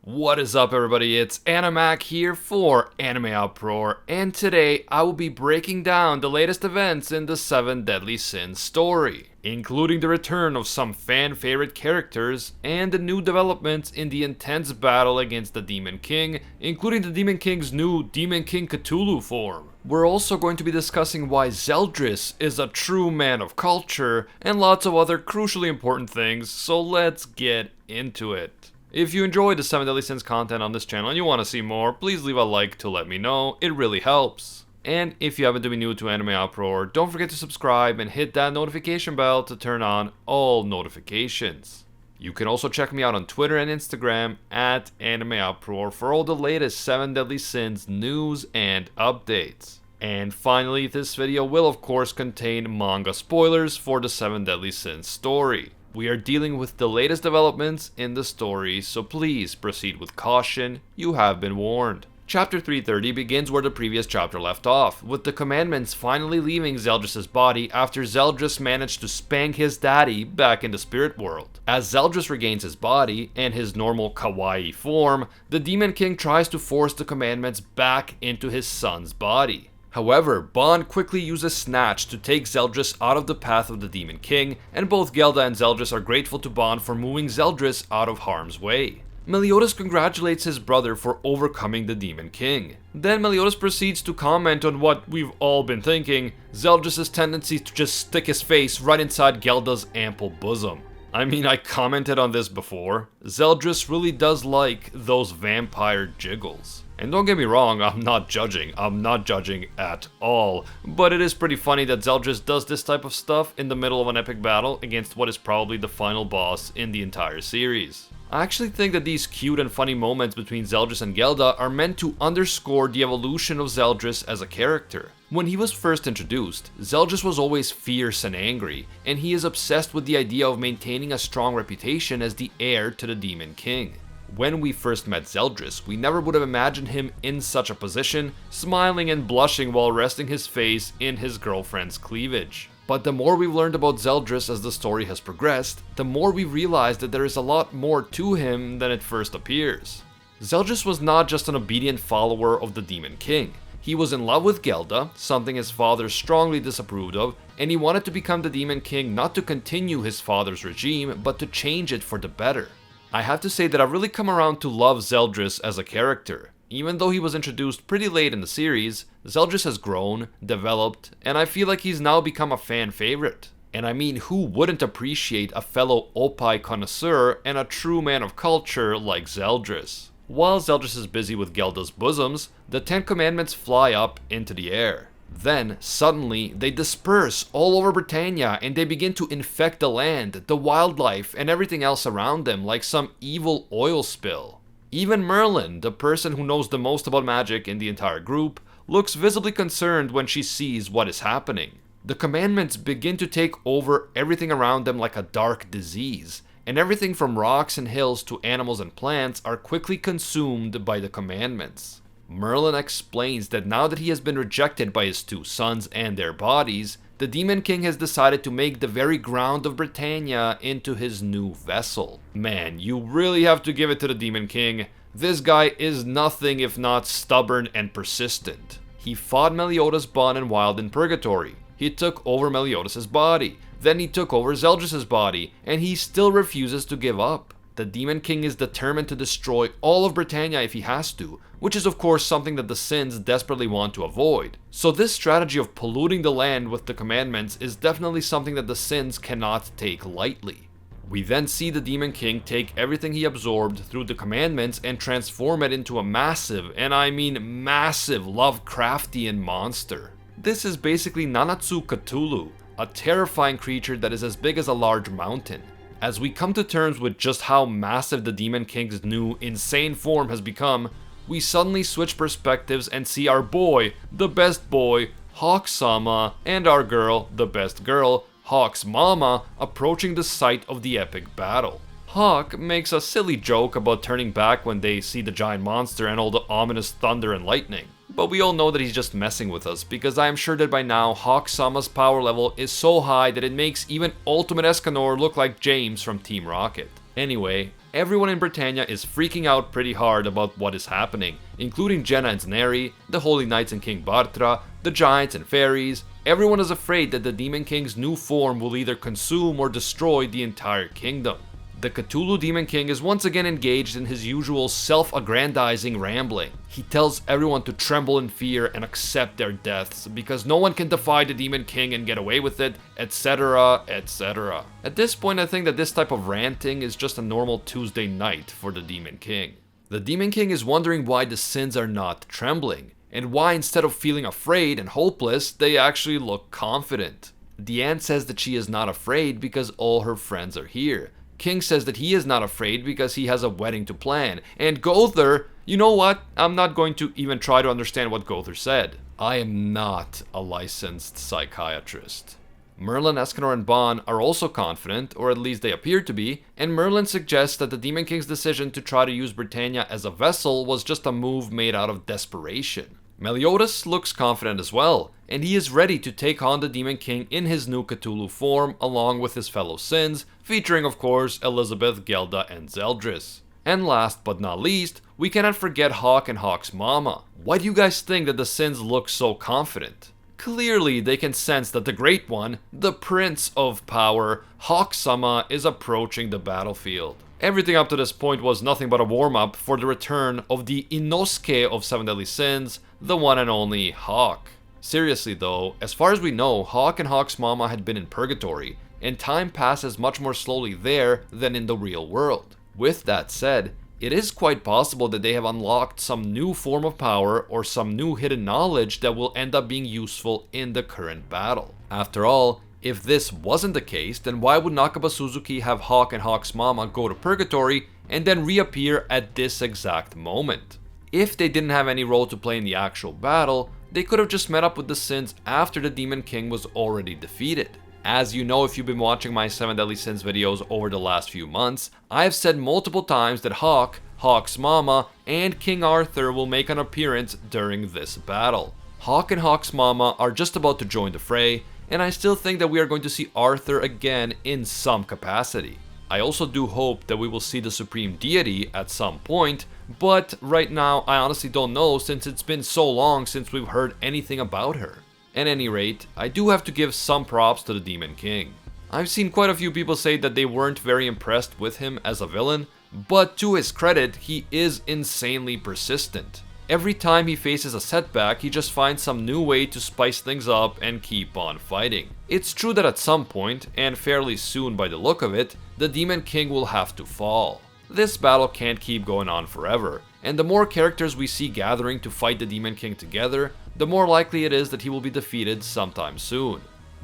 What is up, everybody? It's Animac here for AnimeUproar, and today I will be breaking down the latest events in the 7 Deadly Sins story, including the return of some fan-favorite characters and the new developments in the intense battle against the Demon King, including the Demon King's new Demon King Cthulhu form. We're also going to be discussing why Zeldris is a true man of culture, and lots of other crucially important things, so let's get into it. If you enjoyed the 7 Deadly Sins content on this channel and you want to see more, please leave a like to let me know, it really helps. And if you happen to be new to AnimeUproar, don't forget to subscribe and hit that notification bell to turn on all notifications. You can also check me out on Twitter and Instagram at AnimeUproar for all the latest 7 Deadly Sins news and updates. And finally, this video will of course contain manga spoilers for the 7 Deadly Sins story. We are dealing with the latest developments in the story, so please proceed with caution, you have been warned. Chapter 330 begins where the previous chapter left off, with the commandments finally leaving Zeldris' body after Zeldris managed to spank his daddy back in the spirit world. As Zeldris regains his body and his normal kawaii form, the Demon King tries to force the commandments back into his son's body. However, Bond quickly uses Snatch to take Zeldris out of the path of the Demon King, and both Gelda and Zeldris are grateful to Bond for moving Zeldris out of harm's way. Meliodas congratulates his brother for overcoming the Demon King. Then Meliodas proceeds to comment on what we've all been thinking, Zeldris' tendency to just stick his face right inside Gelda's ample bosom. I mean, I commented on this before, Zeldris really does like those vampire jiggles. And don't get me wrong, I'm not judging at all, but it is pretty funny that Zeldris does this type of stuff in the middle of an epic battle against what is probably the final boss in the entire series. I actually think that these cute and funny moments between Zeldris and Gelda are meant to underscore the evolution of Zeldris as a character. When he was first introduced, Zeldris was always fierce and angry, and he is obsessed with the idea of maintaining a strong reputation as the heir to the Demon King. When we first met Zeldris, we never would have imagined him in such a position, smiling and blushing while resting his face in his girlfriend's cleavage. But the more we've learned about Zeldris as the story has progressed, the more we realize that there is a lot more to him than it first appears. Zeldris was not just an obedient follower of the Demon King. He was in love with Gelda, something his father strongly disapproved of, and he wanted to become the Demon King not to continue his father's regime, but to change it for the better. I have to say that I've really come around to love Zeldris as a character. Even though he was introduced pretty late in the series, Zeldris has grown, developed, and I feel like he's now become a fan favorite. And I mean, who wouldn't appreciate a fellow oppai connoisseur and a true man of culture like Zeldris? While Zeldris is busy with Gelda's bosoms, the 10 commandments fly up into the air. Then, suddenly, they disperse all over Britannia and they begin to infect the land, the wildlife, and everything else around them like some evil oil spill. Even Merlin, the person who knows the most about magic in the entire group, looks visibly concerned when she sees what is happening. The commandments begin to take over everything around them like a dark disease, and everything from rocks and hills to animals and plants are quickly consumed by the commandments. Merlin explains that now that he has been rejected by his 2 sons and their bodies, the Demon King has decided to make the very ground of Britannia into his new vessel. Man, you really have to give it to the Demon King. This guy is nothing if not stubborn and persistent. He fought Meliodas, Bond, and Wild in Purgatory. He took over Meliodas' body. Then he took over Zeldris' body, and he still refuses to give up. The Demon King is determined to destroy all of Britannia if he has to, which is of course something that the Sins desperately want to avoid. So this strategy of polluting the land with the commandments is definitely something that the Sins cannot take lightly. We then see the Demon King take everything he absorbed through the commandments and transform it into a massive, and I mean massive, Lovecraftian monster. This is basically Nanatsu Cthulhu, a terrifying creature that is as big as a large mountain. As we come to terms with just how massive the Demon King's new, insane form has become, we suddenly switch perspectives and see our boy, the best boy, Hawk-sama, and our girl, the best girl, Hawk's mama, approaching the site of the epic battle. Hawk makes a silly joke about turning back when they see the giant monster and all the ominous thunder and lightning. But we all know that he's just messing with us, because I am sure that by now Hawk-sama's power level is so high that it makes even Ultimate Escanor look like James from Team Rocket. Anyway, everyone in Britannia is freaking out pretty hard about what is happening, including Jenna and Zneri, the Holy Knights and King Bartra, the Giants and Fairies. Everyone is afraid that the Demon King's new form will either consume or destroy the entire kingdom. The Cthulhu Demon King is once again engaged in his usual self-aggrandizing rambling. He tells everyone to tremble in fear and accept their deaths because no one can defy the Demon King and get away with it, etc, etc. At this point, I think that this type of ranting is just a normal Tuesday night for the Demon King. The Demon King is wondering why the Sins are not trembling, and why instead of feeling afraid and hopeless, they actually look confident. Deanne says that she is not afraid because all her friends are here. King says that he is not afraid because he has a wedding to plan. And Gother, you know what? I'm not going to even try to understand what Gother said. I am not a licensed psychiatrist. Merlin, Escanor, and Bon are also confident, or at least they appear to be, and Merlin suggests that the Demon King's decision to try to use Britannia as a vessel was just a move made out of desperation. Meliodas looks confident as well, and he is ready to take on the Demon King in his new Cthulhu form along with his fellow Sins, featuring of course Elizabeth, Gelda, and Zeldris. And last but not least, we cannot forget Hawk and Hawk's mama. Why do you guys think that the Sins look so confident? Clearly they can sense that the Great One, the Prince of Power, Hawk-sama, is approaching the battlefield. Everything up to this point was nothing but a warm-up for the return of the Inosuke of Seven Deadly Sins, the one and only Hawk. Seriously though, as far as we know, Hawk and Hawk's mama had been in purgatory, and time passes much more slowly there than in the real world. With that said, it is quite possible that they have unlocked some new form of power or some new hidden knowledge that will end up being useful in the current battle. After all, if this wasn't the case, then why would Nakaba Suzuki have Hawk and Hawk's mama go to purgatory and then reappear at this exact moment? If they didn't have any role to play in the actual battle, they could have just met up with the Sins after the Demon King was already defeated. As you know if you've been watching my 7 Deadly Sins videos over the last few months, I have said multiple times that Hawk, Hawk's mama, and King Arthur will make an appearance during this battle. Hawk and Hawk's mama are just about to join the fray, and I still think that we are going to see Arthur again in some capacity. I also do hope that we will see the Supreme Deity at some point, but right now I honestly don't know since it's been so long since we've heard anything about her. At any rate, I do have to give some props to the Demon King. I've seen quite a few people say that they weren't very impressed with him as a villain, but to his credit, he is insanely persistent. Every time he faces a setback, he just finds some new way to spice things up and keep on fighting. It's true that at some point, and fairly soon by the look of it, the Demon King will have to fall. This battle can't keep going on forever, and the more characters we see gathering to fight the Demon King together, the more likely it is that he will be defeated sometime soon.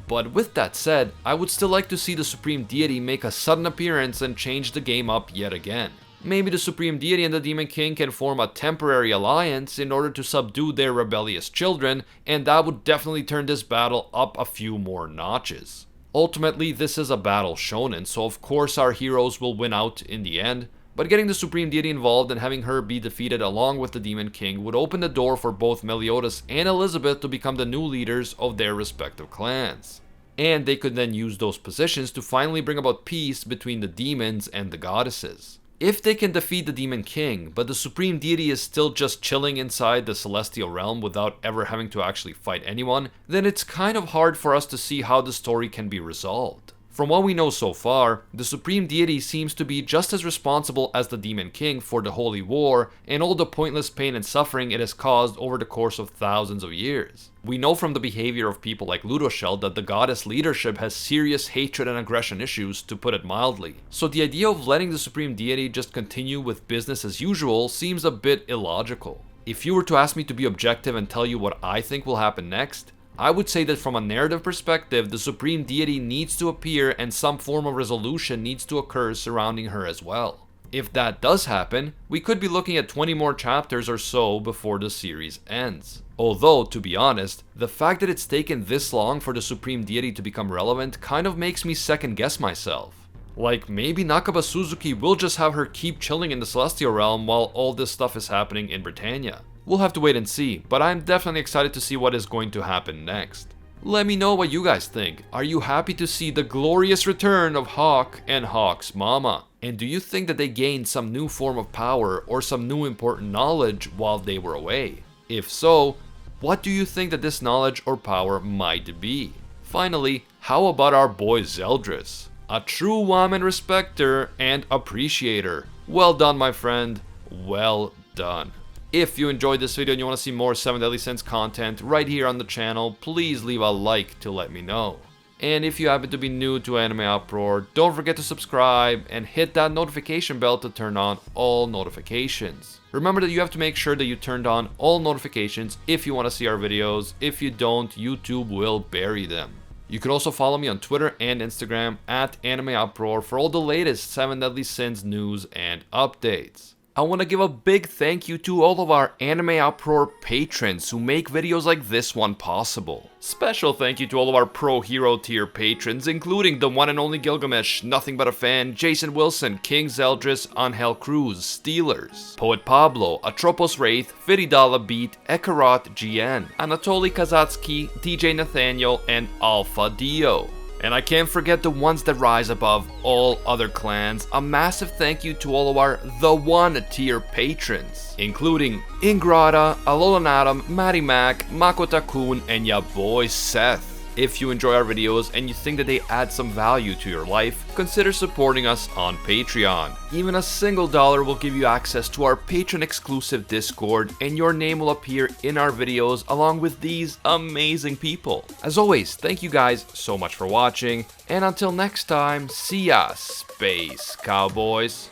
But with that said, I would still like to see the Supreme Deity make a sudden appearance and change the game up yet again. Maybe the Supreme Deity and the Demon King can form a temporary alliance in order to subdue their rebellious children, and that would definitely turn this battle up a few more notches. Ultimately, this is a battle shonen, so of course our heroes will win out in the end, but getting the Supreme Deity involved and having her be defeated along with the Demon King would open the door for both Meliodas and Elizabeth to become the new leaders of their respective clans. And they could then use those positions to finally bring about peace between the demons and the goddesses. If they can defeat the Demon King, but the Supreme Deity is still just chilling inside the Celestial Realm without ever having to actually fight anyone, then it's kind of hard for us to see how the story can be resolved. From what we know so far, the Supreme Deity seems to be just as responsible as the Demon King for the Holy War and all the pointless pain and suffering it has caused over the course of thousands of years. We know from the behavior of people like Ludoshel that the goddess leadership has serious hatred and aggression issues, to put it mildly. So the idea of letting the Supreme Deity just continue with business as usual seems a bit illogical. If you were to ask me to be objective and tell you what I think will happen next, I would say that from a narrative perspective, the Supreme Deity needs to appear and some form of resolution needs to occur surrounding her as well. If that does happen, we could be looking at 20 more chapters or so before the series ends. Although, to be honest, the fact that it's taken this long for the Supreme Deity to become relevant kind of makes me second guess myself. Like, maybe Nakaba Suzuki will just have her keep chilling in the Celestial Realm while all this stuff is happening in Britannia. We'll have to wait and see, but I'm definitely excited to see what is going to happen next. Let me know what you guys think. Are you happy to see the glorious return of Hawk and Hawk's mama? And do you think that they gained some new form of power or some new important knowledge while they were away? If so, what do you think that this knowledge or power might be? Finally, how about our boy Zeldris? A true Wamen respecter and appreciator. Well done, my friend. Well done. If you enjoyed this video and you want to see more 7 Deadly Sins content right here on the channel, please leave a like to let me know. And if you happen to be new to AnimeUproar, don't forget to subscribe and hit that notification bell to turn on all notifications. Remember that you have to make sure that you turned on all notifications if you want to see our videos. If you don't, YouTube will bury them. You can also follow me on Twitter and Instagram at AnimeUproar for all the latest 7 Deadly Sins news and updates. I want to give a big thank you to all of our AnimeUproar patrons who make videos like this one possible. Special thank you to all of our Pro Hero tier patrons, including the one and only Gilgamesh, Nothing But a Fan, Jason Wilson, King Zeldris, Angel Cruz, Steelers, Poet Pablo, Atropos Wraith, Viridala Beat, Ekarot GN, Anatoly Kazatsky, DJ Nathaniel, and Alpha Dio. And I can't forget the ones that rise above all other clans. A massive thank you to all of our The One tier patrons, including Ingrata, Alolanatum, Matty Mac, Makota-kun, and ya boy Seth. If you enjoy our videos and you think that they add some value to your life, consider supporting us on Patreon. Even a single dollar will give you access to our patron exclusive Discord, and your name will appear in our videos along with these amazing people. As always, thank you guys so much for watching, and until next time, see ya, Space Cowboys.